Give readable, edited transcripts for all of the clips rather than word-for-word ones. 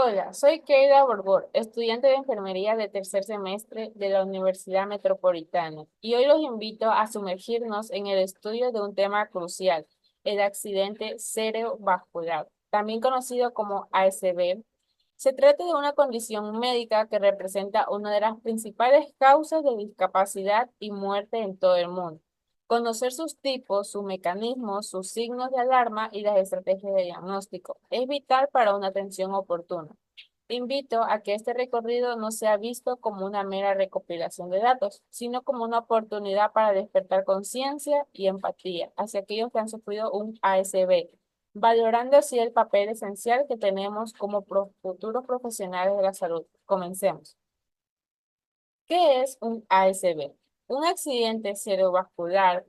Hola, soy Keila Borbor, estudiante de enfermería de tercer semestre de la Universidad Metropolitana, y hoy los invito a sumergirnos en el estudio de un tema crucial, el accidente cerebrovascular, también conocido como ASV. Se trata de una condición médica que representa una de las principales causas de discapacidad y muerte en todo el mundo. Conocer sus tipos, sus mecanismos, sus signos de alarma y las estrategias de diagnóstico es vital para una atención oportuna. Te invito a que este recorrido no sea visto como una mera recopilación de datos, sino como una oportunidad para despertar conciencia y empatía hacia aquellos que han sufrido un ASV, valorando así el papel esencial que tenemos como futuros profesionales de la salud. Comencemos. ¿Qué es un ASV? Un accidente cerebrovascular,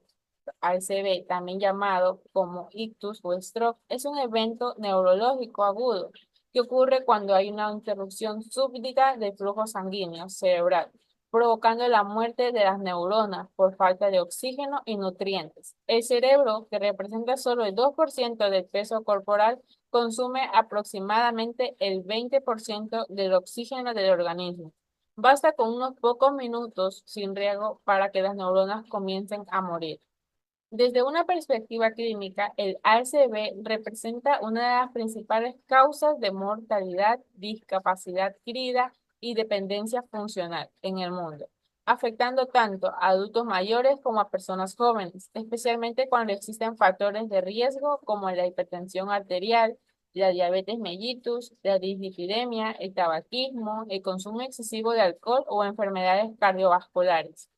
ASV, también llamado como ictus o stroke, es un evento neurológico agudo que ocurre cuando hay una interrupción súbita del flujo sanguíneo cerebral, provocando la muerte de las neuronas por falta de oxígeno y nutrientes. El cerebro, que representa solo el 2% del peso corporal, consume aproximadamente el 20% del oxígeno del organismo. Basta con unos pocos minutos sin riego para que las neuronas comiencen a morir. Desde una perspectiva clínica, el ASV representa una de las principales causas de mortalidad, discapacidad adquirida y dependencia funcional en el mundo, afectando tanto a adultos mayores como a personas jóvenes, especialmente cuando existen factores de riesgo como la hipertensión arterial, la diabetes mellitus, la dislipidemia, el tabaquismo, el consumo excesivo de alcohol o enfermedades cardiovasculares.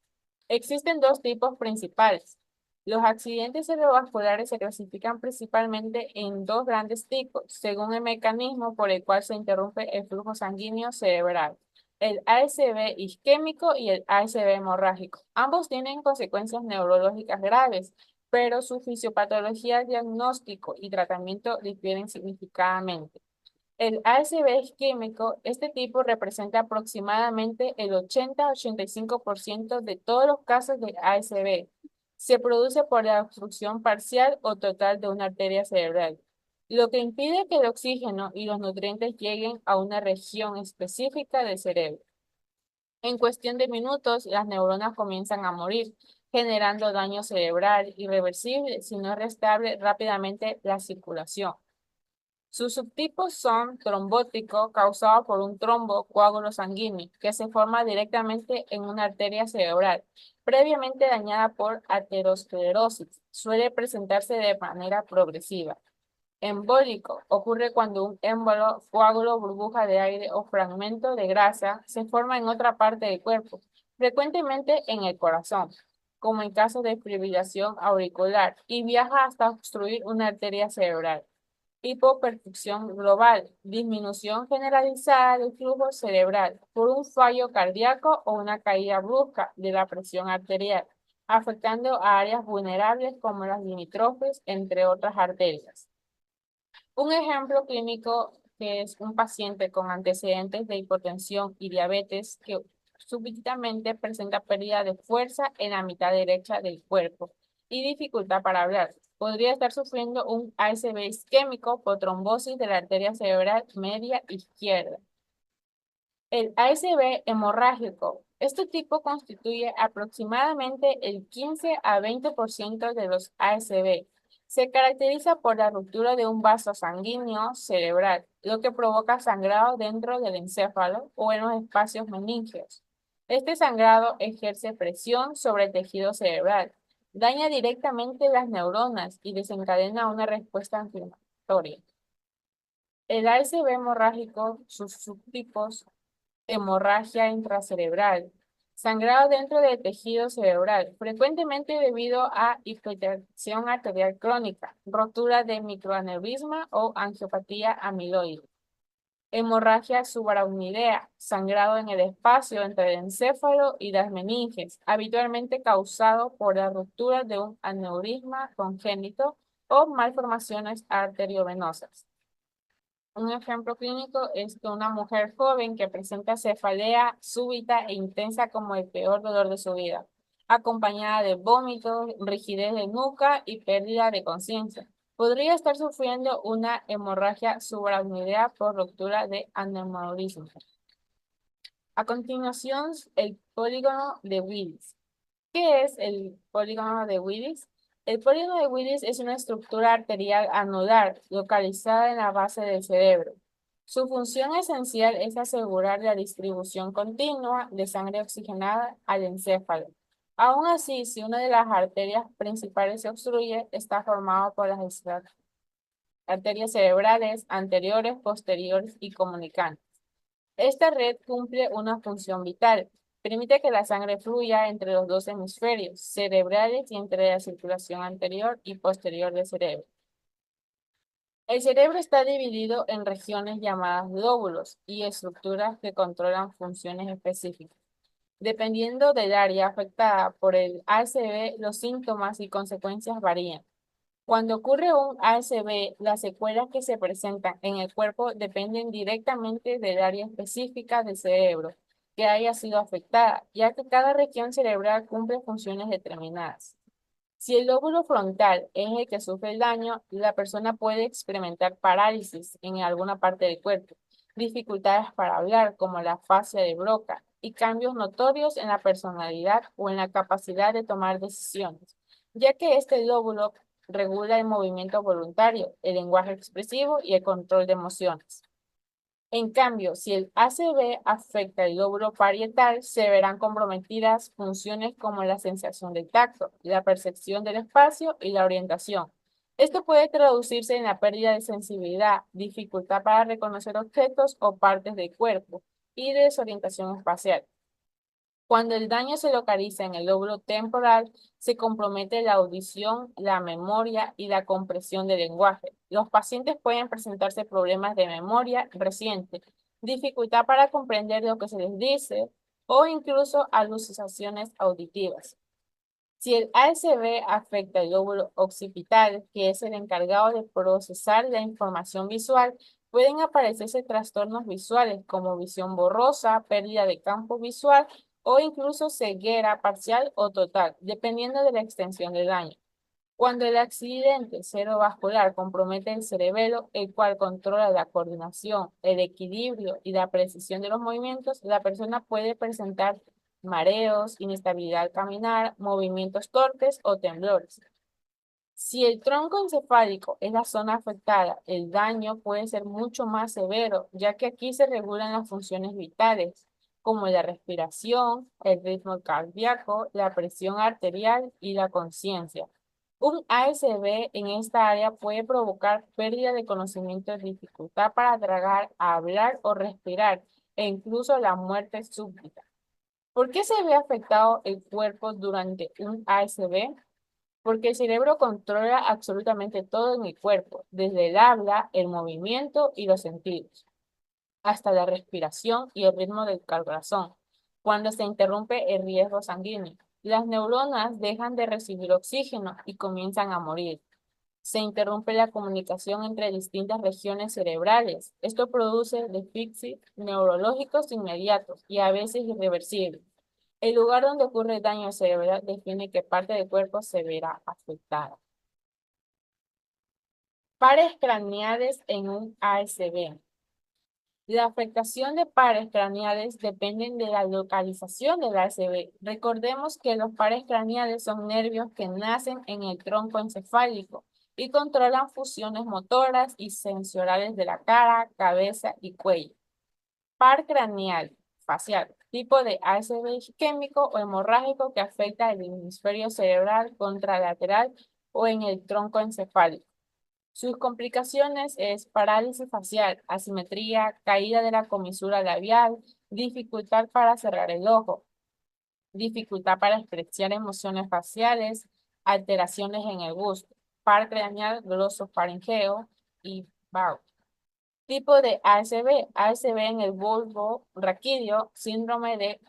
Existen dos tipos principales. Los accidentes cerebrovasculares se clasifican principalmente en dos grandes tipos, según el mecanismo por el cual se interrumpe el flujo sanguíneo cerebral: el ASV isquémico y el ASV hemorrágico. Ambos tienen consecuencias neurológicas graves, pero su fisiopatología, diagnóstico y tratamiento difieren significativamente. El ASV isquémico, este tipo representa aproximadamente el 80-85% de todos los casos de ASV. Se produce por la obstrucción parcial o total de una arteria cerebral, lo que impide que el oxígeno y los nutrientes lleguen a una región específica del cerebro. En cuestión de minutos, las neuronas comienzan a morir, generando daño cerebral irreversible si no es restable rápidamente la circulación. Sus subtipos son trombótico, causado por un trombo coágulo sanguíneo, que se forma directamente en una arteria cerebral, previamente dañada por aterosclerosis. Suele presentarse de manera progresiva. Embólico, ocurre cuando un émbolo, coágulo, burbuja de aire o fragmento de grasa se forma en otra parte del cuerpo, frecuentemente en el corazón, como en caso de fibrilación auricular, y viaja hasta obstruir una arteria cerebral. Hipoperfusión global, disminución generalizada del flujo cerebral por un fallo cardíaco o una caída brusca de la presión arterial, afectando a áreas vulnerables como las limítrofes, entre otras arterias. Un ejemplo clínico que es un paciente con antecedentes de hipotensión y diabetes que súbitamente presenta pérdida de fuerza en la mitad derecha del cuerpo y dificultad para hablar. Podría estar sufriendo un ASV isquémico por trombosis de la arteria cerebral media izquierda. El ASV hemorrágico. Este tipo constituye aproximadamente el 15 a 20% de los ASV. Se caracteriza por la ruptura de un vaso sanguíneo cerebral, lo que provoca sangrado dentro del encéfalo o en los espacios meníngeos. Este sangrado ejerce presión sobre el tejido cerebral, daña directamente las neuronas y desencadena una respuesta inflamatoria. El ASV hemorrágico, sus subtipos: hemorragia intracerebral, sangrado dentro del tejido cerebral, frecuentemente debido a hipertensión arterial crónica, rotura de microaneurisma o angiopatía amiloide. Hemorragia subaracnoidea, sangrado en el espacio entre el encéfalo y las meninges, habitualmente causado por la ruptura de un aneurisma congénito o malformaciones arteriovenosas. Un ejemplo clínico es que una mujer joven que presenta cefalea súbita e intensa como el peor dolor de su vida, acompañada de vómitos, rigidez de nuca y pérdida de conciencia. Podría estar sufriendo una hemorragia subaracnoidea por ruptura de aneurisma. A continuación, el polígono de Willis. ¿Qué es el polígono de Willis? El polígono de Willis es una estructura arterial anular localizada en la base del cerebro. Su función esencial es asegurar la distribución continua de sangre oxigenada al encéfalo. Aún así, si una de las arterias principales se obstruye, está formado por las arterias cerebrales anteriores, posteriores y comunicantes. Esta red cumple una función vital. Permite que la sangre fluya entre los dos hemisferios cerebrales y entre la circulación anterior y posterior del cerebro. El cerebro está dividido en regiones llamadas lóbulos y estructuras que controlan funciones específicas. Dependiendo del área afectada por el ASV, los síntomas y consecuencias varían. Cuando ocurre un ASV, las secuelas que se presentan en el cuerpo dependen directamente del área específica del cerebro que haya sido afectada, ya que cada región cerebral cumple funciones determinadas. Si el lóbulo frontal es el que sufre el daño, la persona puede experimentar parálisis en alguna parte del cuerpo, dificultades para hablar como la fascia de Broca y cambios notorios en la personalidad o en la capacidad de tomar decisiones, ya que este lóbulo regula el movimiento voluntario, el lenguaje expresivo y el control de emociones. En cambio, si el ACV afecta el lóbulo parietal, se verán comprometidas funciones como la sensación del tacto, la percepción del espacio y la orientación. Esto puede traducirse en la pérdida de sensibilidad, dificultad para reconocer objetos o partes del cuerpo y desorientación espacial. Cuando el daño se localiza en el lóbulo temporal, se compromete la audición, la memoria y la comprensión del lenguaje. Los pacientes pueden presentarse problemas de memoria reciente, dificultad para comprender lo que se les dice o incluso alucinaciones auditivas. Si el ASV afecta el lóbulo occipital, que es el encargado de procesar la información visual, pueden aparecerse trastornos visuales como visión borrosa, pérdida de campo visual o incluso ceguera parcial o total, dependiendo de la extensión del daño. Cuando el accidente cerebrovascular compromete el cerebelo, el cual controla la coordinación, el equilibrio y la precisión de los movimientos, la persona puede presentar mareos, inestabilidad al caminar, movimientos torpes o temblores. Si el tronco encefálico es la zona afectada, el daño puede ser mucho más severo, ya que aquí se regulan las funciones vitales, como la respiración, el ritmo cardíaco, la presión arterial y la conciencia. Un ASV en esta área puede provocar pérdida de conocimiento, dificultad para tragar, hablar o respirar, e incluso la muerte súbita. ¿Por qué se ve afectado el cuerpo durante un ASV? Porque el cerebro controla absolutamente todo en el cuerpo, desde el habla, el movimiento y los sentidos, hasta la respiración y el ritmo del corazón. Cuando se interrumpe el riesgo sanguíneo, las neuronas dejan de recibir oxígeno y comienzan a morir. Se interrumpe la comunicación entre distintas regiones cerebrales. Esto produce déficits neurológicos inmediatos y a veces irreversibles. El lugar donde ocurre el daño cerebral define qué parte del cuerpo se verá afectada. Pares craneales en un ASV. La afectación de pares craneales depende de la localización del ASV. Recordemos que los pares craneales son nervios que nacen en el tronco encefálico y controlan funciones motoras y sensoriales de la cara, cabeza y cuello. Par craneal, facial, tipo de ASV isquémico o hemorrágico que afecta el hemisferio cerebral contralateral o en el tronco encefálico. Sus complicaciones es parálisis facial, asimetría, caída de la comisura labial, dificultad para cerrar el ojo, dificultad para expresar emociones faciales, alteraciones en el gusto, par craneal glosofaringeo y BAU. Tipo de ASV, ASV en el bulbo raquídeo, síndrome de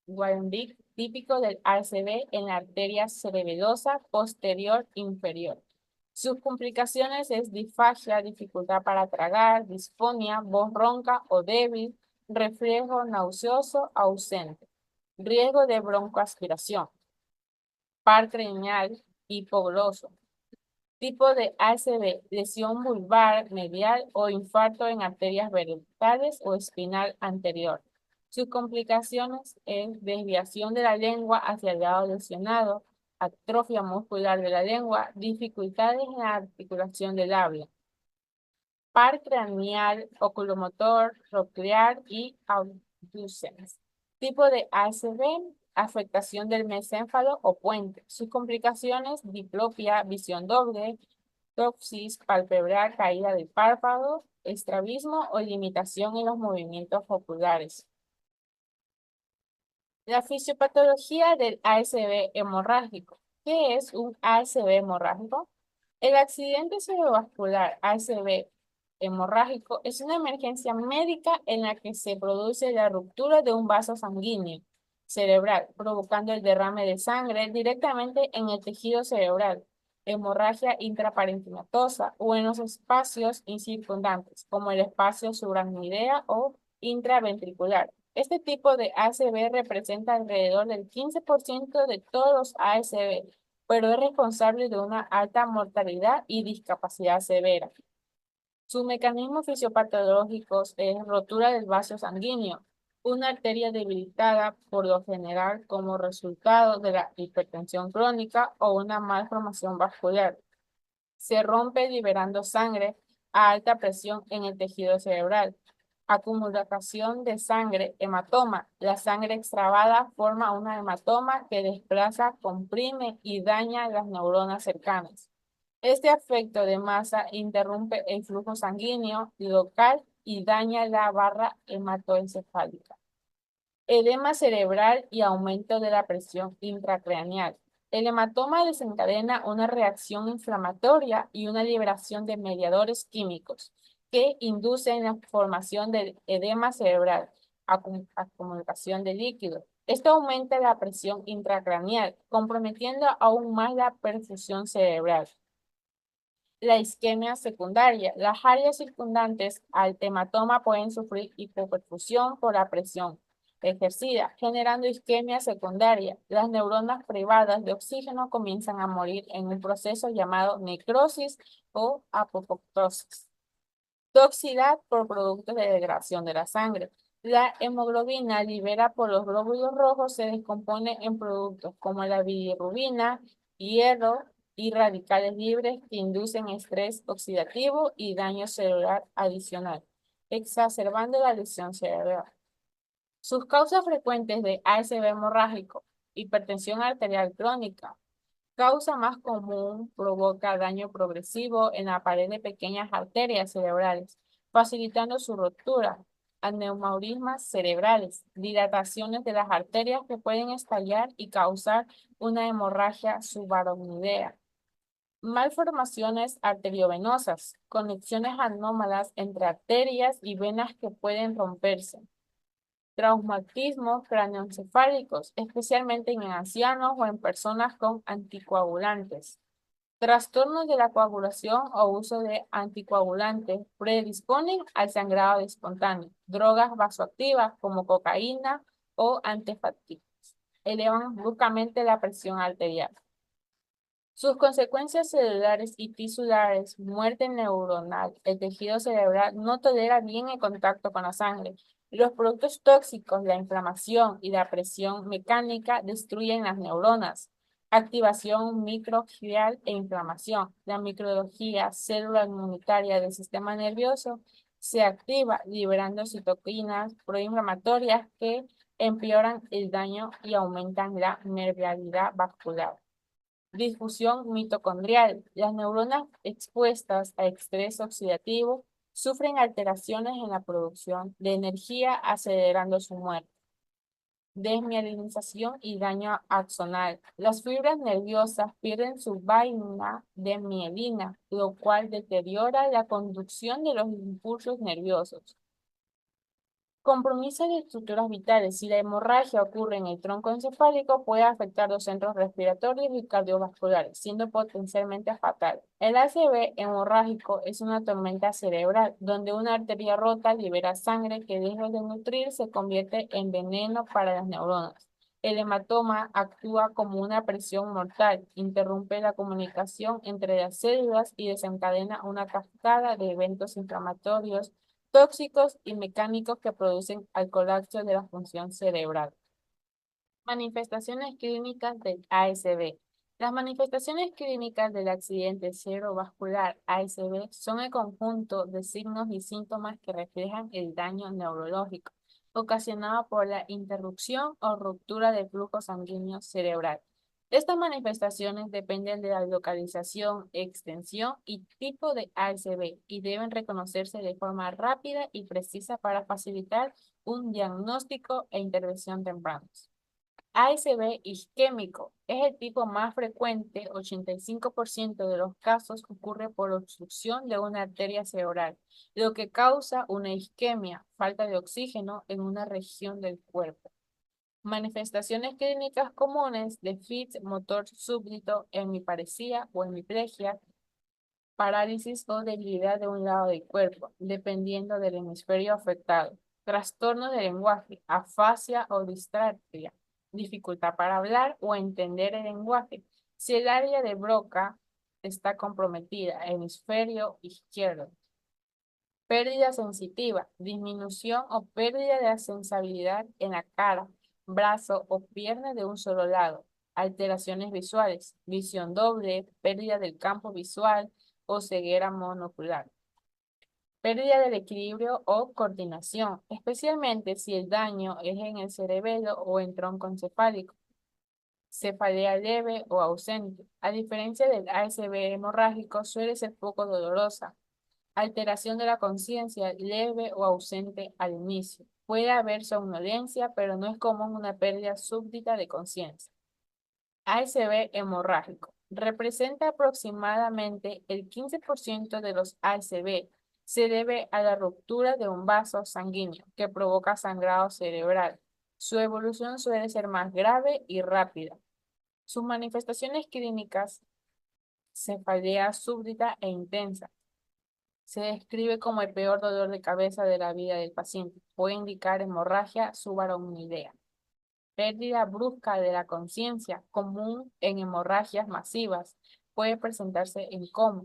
Waardenburg, típico del ASV en la arteria cerebelosa posterior inferior. Sus complicaciones es disfagia, dificultad para tragar, disfonía, voz ronca o débil, reflejo nauseoso ausente, riesgo de broncoaspiración, par craneal hipogloso, Tipo de ACV, lesión vulvar, medial o infarto en arterias vertebrales o espinal anterior. Sus complicaciones es desviación de la lengua hacia el lado lesionado, atrofia muscular de la lengua, dificultades en la articulación del habla, par craneal, oculomotor, coclear y abducens. Tipo de ACV, afectación del mesénfalo o puente. Sus complicaciones, diplopia, visión doble, ptosis palpebral, caída del párpado, estrabismo o limitación en los movimientos oculares. La fisiopatología del ASV hemorrágico. ¿Qué es un ASV hemorrágico? El accidente cerebrovascular ASV hemorrágico es una emergencia médica en la que se produce la ruptura de un vaso sanguíneo cerebral, provocando el derrame de sangre directamente en el tejido cerebral, hemorragia intraparenquimatosa o en los espacios incircundantes, como el espacio subaracnoidea o intraventricular. Este tipo de ACV representa alrededor del 15% de todos los ASV, pero es responsable de una alta mortalidad y discapacidad severa. Sus mecanismos fisiopatológicos es rotura del vaso sanguíneo, una arteria debilitada por lo general como resultado de la hipertensión crónica o una malformación vascular. Se rompe liberando sangre a alta presión en el tejido cerebral. Acumulación de sangre, hematoma. La sangre extravada forma una hematoma que desplaza, comprime y daña las neuronas cercanas. Este efecto de masa interrumpe el flujo sanguíneo local y daña la barra hematoencefálica. Edema cerebral y aumento de la presión intracraneal. El hematoma desencadena una reacción inflamatoria y una liberación de mediadores químicos que inducen la formación del edema cerebral, acumulación de líquido. Esto aumenta la presión intracraneal, comprometiendo aún más la perfusión cerebral. La isquemia secundaria. Las áreas circundantes al hematoma pueden sufrir hipoperfusión por la presión ejercida, generando isquemia secundaria. Las neuronas privadas de oxígeno comienzan a morir en un proceso llamado necrosis o apoptosis. Toxicidad por productos de degradación de la sangre. La hemoglobina libera por los glóbulos rojos se descompone en productos como la bilirrubina, hierro y radicales libres que inducen estrés oxidativo y daño celular adicional, exacerbando la lesión cerebral. Sus causas frecuentes de ASV hemorrágico, hipertensión arterial crónica. Causa más común provoca daño progresivo en la pared de pequeñas arterias cerebrales, facilitando su ruptura, aneurismas cerebrales, dilataciones de las arterias que pueden estallar y causar una hemorragia subaracnoidea, malformaciones arteriovenosas, conexiones anómalas entre arterias y venas que pueden romperse, traumatismos craneoencefálicos, especialmente en ancianos o en personas con anticoagulantes. Trastornos de la coagulación o uso de anticoagulantes predisponen al sangrado espontáneo. Drogas vasoactivas como cocaína o antifáticos elevan bruscamente la presión arterial. Sus consecuencias celulares y tisulares, muerte neuronal, el tejido cerebral no tolera bien el contacto con la sangre. Los productos tóxicos, la inflamación y la presión mecánica destruyen las neuronas. Activación microglial e inflamación. La microglía, célula inmunitaria del sistema nervioso, se activa liberando citoquinas proinflamatorias que empeoran el daño y aumentan la nervialidad vascular. Difusión mitocondrial. Las neuronas expuestas a estrés oxidativo sufren alteraciones en la producción de energía, acelerando su muerte. Desmielinización y daño axonal. Las fibras nerviosas pierden su vaina de mielina, lo cual deteriora la conducción de los impulsos nerviosos. Compromiso de estructuras vitales. Si la hemorragia ocurre en el tronco encefálico, puede afectar los centros respiratorios y cardiovasculares, siendo potencialmente fatal. El ACV hemorrágico es una tormenta cerebral, donde una arteria rota libera sangre que, lejos de nutrir, se convierte en veneno para las neuronas. El hematoma actúa como una presión mortal, interrumpe la comunicación entre las células y desencadena una cascada de eventos inflamatorios, tóxicos y mecánicos que producen al colapso de la función cerebral. Manifestaciones clínicas del ASB. Las manifestaciones clínicas del accidente cerebrovascular ASB son el conjunto de signos y síntomas que reflejan el daño neurológico ocasionado por la interrupción o ruptura del flujo sanguíneo cerebral. Estas manifestaciones dependen de la localización, extensión y tipo de ASB y deben reconocerse de forma rápida y precisa para facilitar un diagnóstico e intervención tempranos. ASB isquémico es el tipo más frecuente, 85% de los casos ocurre por obstrucción de una arteria cerebral, lo que causa una isquemia, falta de oxígeno en una región del cuerpo. Manifestaciones clínicas comunes: déficit motor súbdito, hemiparesia o hemiplegia, parálisis o debilidad de un lado del cuerpo, dependiendo del hemisferio afectado. Trastorno del lenguaje, afasia o dispraxia, dificultad para hablar o entender el lenguaje. Si el área de Broca está comprometida, hemisferio izquierdo. Pérdida sensitiva, disminución o pérdida de la sensibilidad en la cara, brazo o pierna de un solo lado. Alteraciones visuales, visión doble, pérdida del campo visual o ceguera monocular. Pérdida del equilibrio o coordinación, especialmente si el daño es en el cerebelo o en tronco encefálico. Cefalea leve o ausente. A diferencia del ASB hemorrágico, suele ser poco dolorosa. Alteración de la conciencia leve o ausente al inicio. Puede haber somnolencia, pero no es común una pérdida súbita de conciencia. ASB hemorrágico. Representa aproximadamente el 15% de los ASB. Se debe a la ruptura de un vaso sanguíneo que provoca sangrado cerebral. Su evolución suele ser más grave y rápida. Sus manifestaciones clínicas: cefalea súbita e intensa. Se describe como el peor dolor de cabeza de la vida del paciente. Puede indicar hemorragia subaracnoidea. Pérdida brusca de la conciencia, común en hemorragias masivas. Puede presentarse en coma.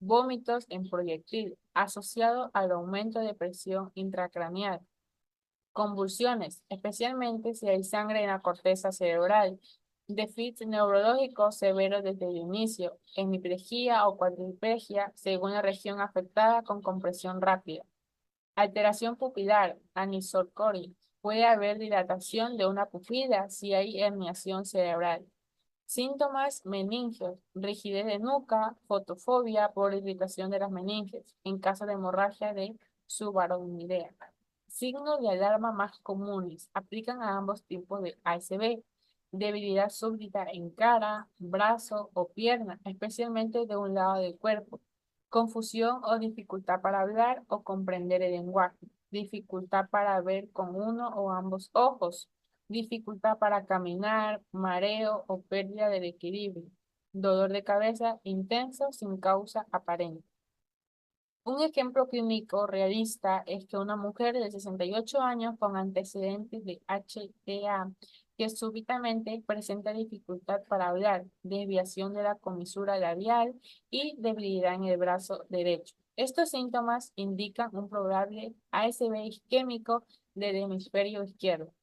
Vómitos en proyectil, asociado al aumento de presión intracraneal. Convulsiones, especialmente si hay sangre en la corteza cerebral. Déficit neurológico severo desde el inicio, hemiplegia o cuadriplegia según la región afectada con compresión rápida. Alteración pupilar, anisocoria. Puede haber dilatación de una pupila si hay herniación cerebral. Síntomas: meningios, rigidez de nuca, fotofobia por irritación de las meninges, en caso de hemorragia de subaracnoidea. Signos de alarma más comunes aplican a ambos tipos de ASB. Debilidad súbita en cara, brazo o pierna, especialmente de un lado del cuerpo. Confusión o dificultad para hablar o comprender el lenguaje. Dificultad para ver con uno o ambos ojos. Dificultad para caminar, mareo o pérdida del equilibrio. Dolor de cabeza intenso sin causa aparente. Un ejemplo clínico realista es que una mujer de 68 años con antecedentes de HTA que súbitamente presenta dificultad para hablar, desviación de la comisura labial y debilidad en el brazo derecho. Estos síntomas indican un probable ASB isquémico del hemisferio izquierdo.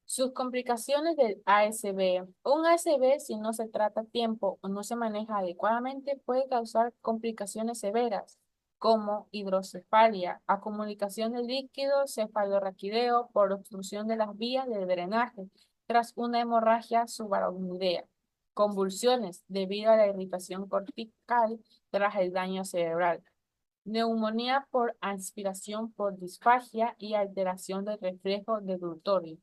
Sus complicaciones del ASB. Un ASB, si no se trata a tiempo o no se maneja adecuadamente, puede causar complicaciones severas como hidrocefalia, acumulación de líquido, cefalorraquideo por obstrucción de las vías de drenaje tras una hemorragia subaracnoidea, convulsiones debido a la irritación cortical tras el daño cerebral, neumonía por aspiración por disfagia y alteración del reflejo deglutorio.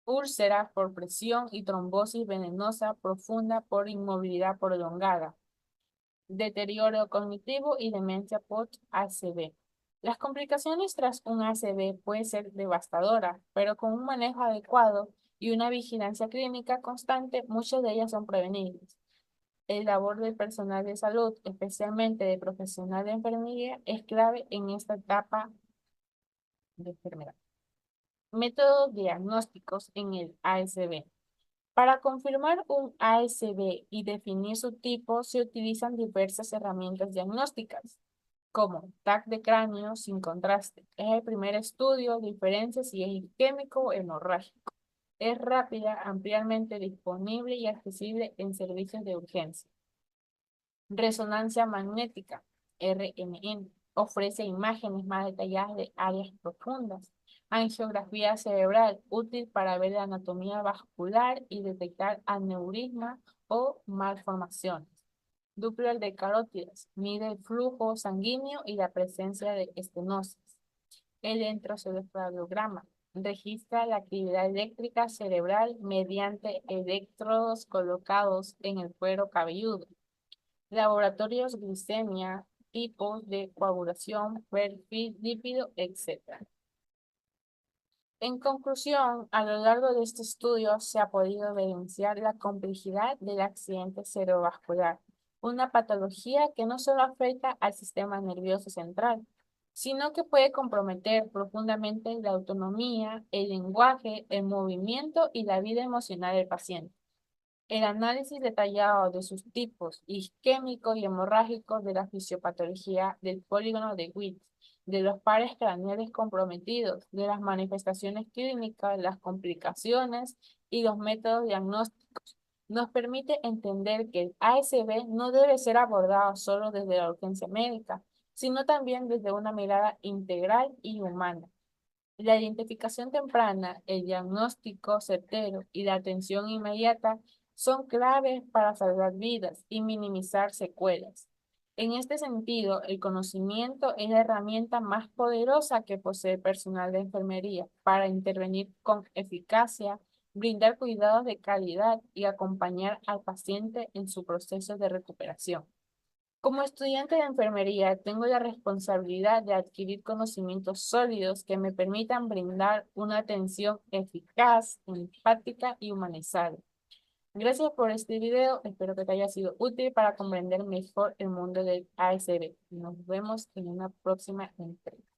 Úlcera por presión y trombosis venosa profunda por inmovilidad prolongada. Deterioro cognitivo y demencia post-ACV. Las complicaciones tras un ACV pueden ser devastadoras, pero con un manejo adecuado y una vigilancia clínica constante, muchas de ellas son prevenibles. El labor del personal de salud, especialmente del profesional de enfermería, es clave en esta etapa de enfermedad. Métodos diagnósticos en el ASB. Para confirmar un ASB y definir su tipo, se utilizan diversas herramientas diagnósticas, como TAC de cráneo sin contraste. Es el primer estudio, diferencia si es isquémico o hemorrágico. Es rápida, ampliamente disponible y accesible en servicios de urgencia. Resonancia magnética, RMN, ofrece imágenes más detalladas de áreas profundas. Angiografía cerebral, útil para ver la anatomía vascular y detectar aneurisma o malformaciones. Doppler de carótidas, mide el flujo sanguíneo y la presencia de estenosis. El electroencefalograma registra la actividad eléctrica cerebral mediante electrodos colocados en el cuero cabelludo. Laboratorios glicemia, tipos de coagulación, perfil lípido, etc. En conclusión, a lo largo de este estudio se ha podido evidenciar la complejidad del accidente cerebrovascular, una patología que no solo afecta al sistema nervioso central, sino que puede comprometer profundamente la autonomía, el lenguaje, el movimiento y la vida emocional del paciente. El análisis detallado de sus tipos isquémico y hemorrágico de la fisiopatología del polígono de Witt, de los pares craneales comprometidos, de las manifestaciones clínicas, las complicaciones y los métodos diagnósticos, nos permite entender que el ASB no debe ser abordado solo desde la urgencia médica, sino también desde una mirada integral y humana. La identificación temprana, el diagnóstico certero y la atención inmediata son claves para salvar vidas y minimizar secuelas. En este sentido, el conocimiento es la herramienta más poderosa que posee el personal de enfermería para intervenir con eficacia, brindar cuidados de calidad y acompañar al paciente en su proceso de recuperación. Como estudiante de enfermería, tengo la responsabilidad de adquirir conocimientos sólidos que me permitan brindar una atención eficaz, empática y humanizada. Gracias por este video, espero que te haya sido útil para comprender mejor el mundo del ASB. Nos vemos en una próxima entrega.